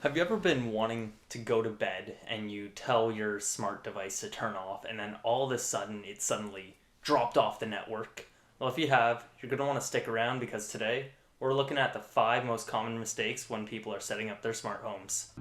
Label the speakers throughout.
Speaker 1: Have you ever been wanting to go to bed and you tell your smart device to turn off and then all of a sudden it suddenly dropped off the network? Well, if you have, you're going to want to stick around because today we're looking at the 5 most common mistakes when people are setting up their smart homes.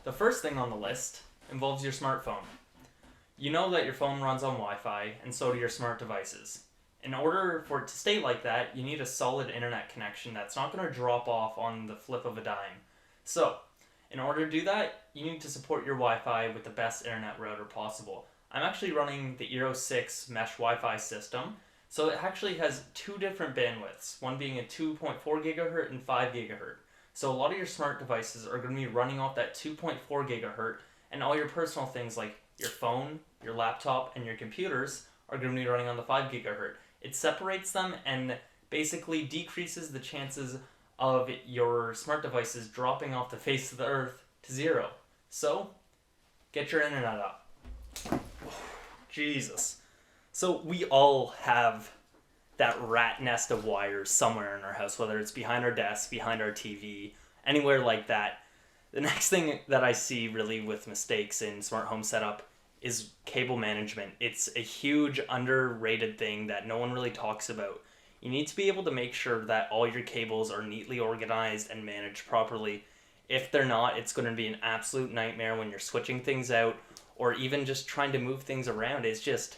Speaker 1: The first thing on the list involves your smartphone. You know that your phone runs on Wi-Fi, and so do your smart devices. In order for it to stay like that, you need a solid internet connection that's not going to drop off on the flip of a dime. So, in order to do that, you need to support your Wi-Fi with the best internet router possible. I'm actually running the Eero 6 mesh Wi-Fi system, so it actually has two different bandwidths, one being a 2.4 gigahertz and 5 gigahertz. So a lot of your smart devices are going to be running off that 2.4 gigahertz, and all your personal things like your phone, your laptop, and your computers are going to be running on the 5 gigahertz. It separates them and basically decreases the chances of your smart devices dropping off the face of the earth to zero. So, get your internet up. Jesus. So we all have that rat nest of wires somewhere in our house, whether it's behind our desk, behind our TV, anywhere like that. The next thing that I see really with mistakes in smart home setup is cable management. It's a huge underrated thing that no one really talks about. You need to be able to make sure that all your cables are neatly organized and managed properly. If they're not, it's going to be an absolute nightmare when you're switching things out or even just trying to move things around. It's just,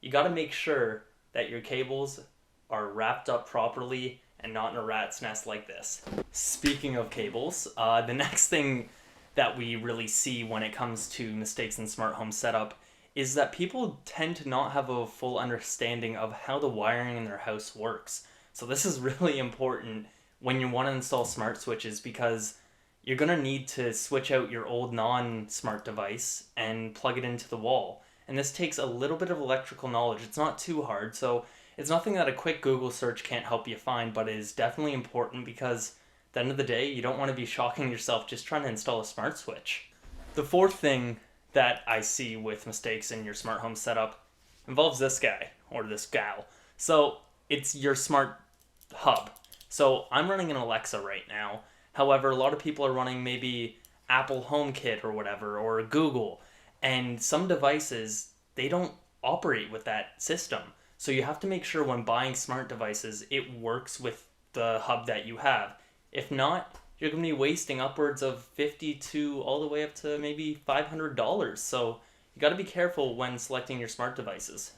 Speaker 1: you got to make sure that your cables are wrapped up properly and not in a rat's nest like this. Speaking of cables, the next thing that we really see when it comes to mistakes in smart home setup is that people tend to not have a full understanding of how the wiring in their house works. So this is really important when you want to install smart switches because you're going to need to switch out your old non-smart device and plug it into the wall. And this takes a little bit of electrical knowledge. It's not too hard, so it's nothing that a quick Google search can't help you find, but it is definitely important because at the end of the day, you don't want to be shocking yourself just trying to install a smart switch. The fourth thing that I see with mistakes in your smart home setup involves this guy or this gal. So it's your smart hub. So I'm running an Alexa right now. However, a lot of people are running maybe Apple HomeKit or whatever, or Google. And some devices, they don't operate with that system. So you have to make sure when buying smart devices, it works with the hub that you have. If not, you're going to be wasting upwards of $50 to all the way up to maybe $500. So you got to be careful when selecting your smart devices.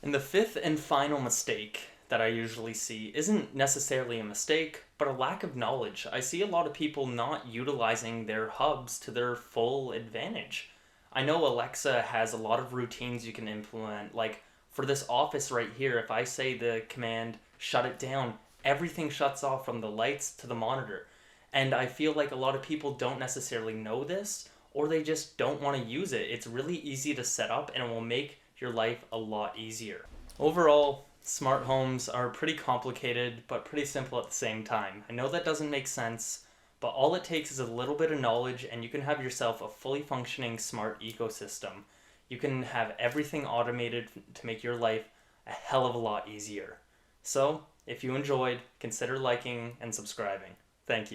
Speaker 1: And the fifth and final mistake that I usually see isn't necessarily a mistake, but a lack of knowledge. I see a lot of people not utilizing their hubs to their full advantage. I know Alexa has a lot of routines you can implement, like for this office right here, if I say the command, shut it down, everything shuts off from the lights to the monitor. And I feel like a lot of people don't necessarily know this, or they just don't want to use it. It's really easy to set up and it will make your life a lot easier. Overall, smart homes are pretty complicated, but pretty simple at the same time. I know that doesn't make sense, but all it takes is a little bit of knowledge and you can have yourself a fully functioning smart ecosystem. You can have everything automated to make your life a hell of a lot easier. So, if you enjoyed, consider liking and subscribing. Thank you.